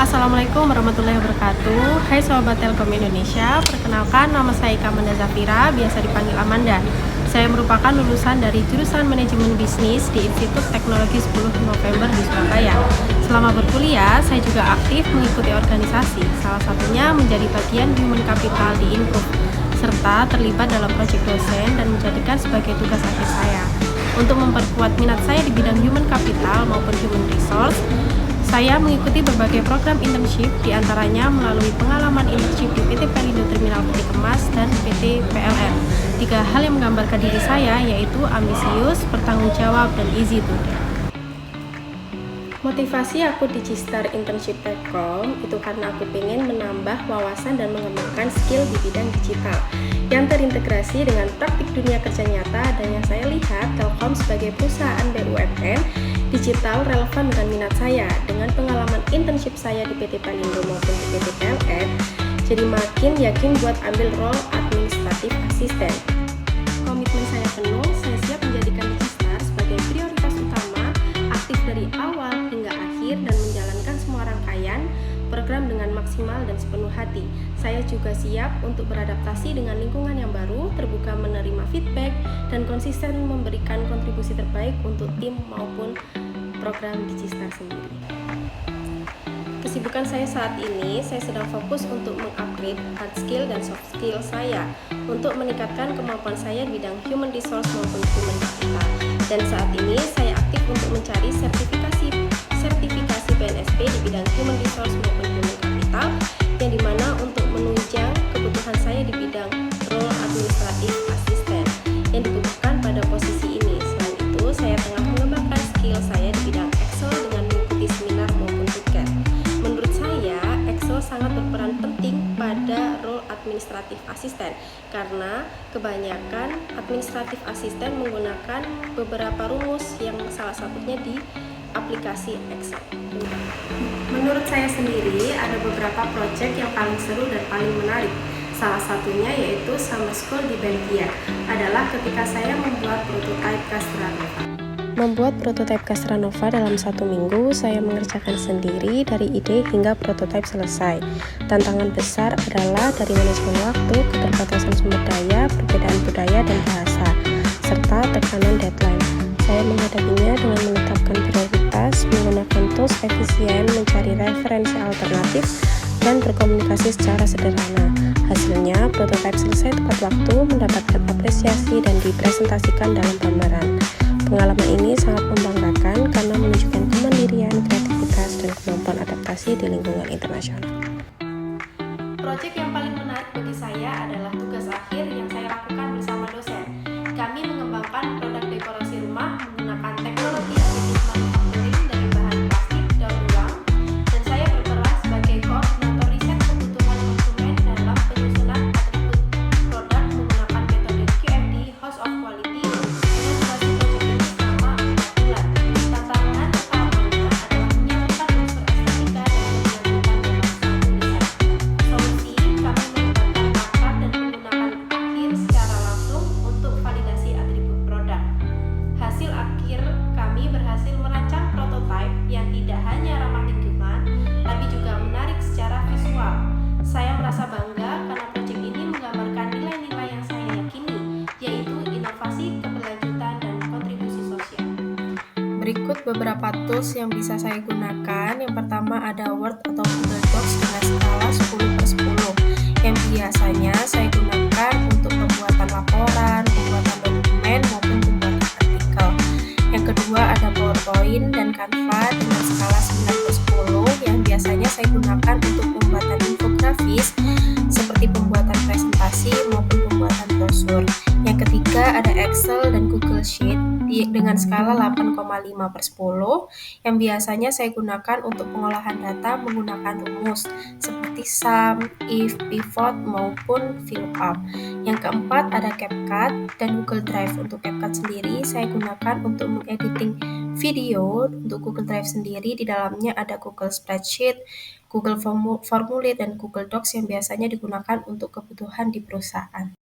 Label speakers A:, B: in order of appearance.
A: Assalamualaikum warahmatullahi wabarakatuh. Hai Sobat Telkom Indonesia, perkenalkan nama saya Ika Amanda Zafira, biasa dipanggil Amanda. Saya merupakan lulusan dari jurusan Manajemen Bisnis di Institut Teknologi 10 November di Surabaya. Selama berkuliah, saya juga aktif mengikuti organisasi, salah satunya menjadi bagian Human Capital di Improve, serta terlibat dalam proyek dosen dan menjadikan sebagai tugas akhir saya. Untuk memperkuat minat saya di bidang Human Capital maupun Human Resource, saya mengikuti berbagai program internship, diantaranya melalui pengalaman internship di PT Pelindo Terminal Peti Kemas dan PT PLN. 3 hal yang menggambarkan diri saya yaitu ambisius, bertanggung jawab, dan easy to do. Motivasi aku di Cistar Internship Telkom itu karena aku pengen menambah wawasan dan mengembangkan skill di bidang digital yang terintegrasi dengan praktik dunia kerja nyata, dan yang saya lihat Telkom sebagai perusahaan BUMN digital relevan dengan minat saya. Dengan pengalaman internship saya di PT Pelindo maupun di PT PLN, jadi makin yakin buat ambil role administratif asisten. Komitmen saya penuh, saya siap menjadikan Cistar sebagai prioritas utama, aktif dari awal hingga akhir dan menjalankan semua rangkaian program dengan maksimal dan sepenuh hati. Saya juga siap untuk beradaptasi dengan lingkungan yang baru, terbuka menerima feedback, dan konsisten memberikan kontribusi terbaik untuk tim maupun program di Cistar sendiri. Kesibukan saya saat ini, saya sedang fokus untuk mengupgrade hard skill dan soft skill saya untuk meningkatkan kemampuan saya di bidang human resource maupun human capital. Dan saat ini saya aktif untuk mencari sertifikasi PNSP di bidang human resource maupun human capital, yang dimana untuk menunjang kebutuhan saya di bidang role administratif asisten yang dibutuhkan pada posisi ini. Selain itu, saya tengah mengembangkan skill saya di bidang Excel dengan mengikuti seminar maupun bootcamp. Menurut saya, Excel sangat berperan penting pada role administratif asisten karena kebanyakan administratif asisten menggunakan beberapa rumus yang salah satunya di aplikasi Excel. Menurut saya sendiri, ada beberapa proyek yang paling seru dan paling menarik. Salah satunya yaitu Summer School di Belgia adalah ketika saya membuat prototipe Castranova. Membuat prototipe Castranova dalam 1 minggu, saya mengerjakan sendiri dari ide hingga prototipe selesai. Tantangan besar adalah dari manajemen waktu, keterbatasan sumber daya, perbedaan budaya dan bahasa, serta tekanan deadline. Saya menghadapinya dengan menetapkan prioritas, menggunakan tools efisien, mencari referensi alternatif, dan berkomunikasi secara sederhana. Hasilnya, prototipe selesai tepat waktu, mendapatkan apresiasi, dan dipresentasikan dalam pameran. Pengalaman ini sangat membanggakan karena menunjukkan kemandirian, kreativitas, dan kemampuan adaptasi di lingkungan internasional. Proyek yang paling menarik bagi saya adalah tugas akhir yang saya lakukan bersama dosen. Kami mengembangkan produk dekorasi rumah menggunakan teknologi additive manufacturing dari bahan plastik daur ulang, dan saya berperan sebagai koordinator riset kebutuhan konsumen dalam penyusunan atribut produk menggunakan metode QFD House of Quality dengan durasi proyek ini selama 4 bulan. Tantangan utamanya adalah menyatukan unsur estetika dan menyambungkan dalam satu tulisan. Solusi, kami melibatkan pakar dan menggunakan akhir secara langsung untuk validasi atribut produk. Hasil akhir kami berhasil merancang prototipe yang tidak hanya ramah lingkungan, tapi juga menarik secara visual. Saya merasa bangga karena proyek ini menggambarkan nilai-nilai yang saya yakini, yaitu inovasi, keberlanjutan, dan kontribusi sosial. Berikut beberapa tools yang bisa saya gunakan. Yang pertama ada Word atau Google Docs dengan skala 10/10 yang biasanya saya gunakan untuk pembuatan laporan, pembuatan dokumen, maupun pembuatan artikel. Yang kedua ada PowerPoint dan Canva dengan skala 9/10 yang biasanya saya gunakan untuk pembuatan infografis seperti pembuatan presentasi maupun pembuatan brosur. Yang ketiga ada Excel dan Google Sheet dengan skala 8,5/10 yang biasanya saya gunakan untuk pengolahan data menggunakan rumus seperti sum, if, pivot, maupun VLOOKUP. Yang keempat ada CapCut dan Google Drive. Untuk CapCut sendiri saya gunakan untuk mengediting video. Untuk Google Drive sendiri di dalamnya ada Google Spreadsheet, Google Formulir, dan Google Docs yang biasanya digunakan untuk kebutuhan di perusahaan.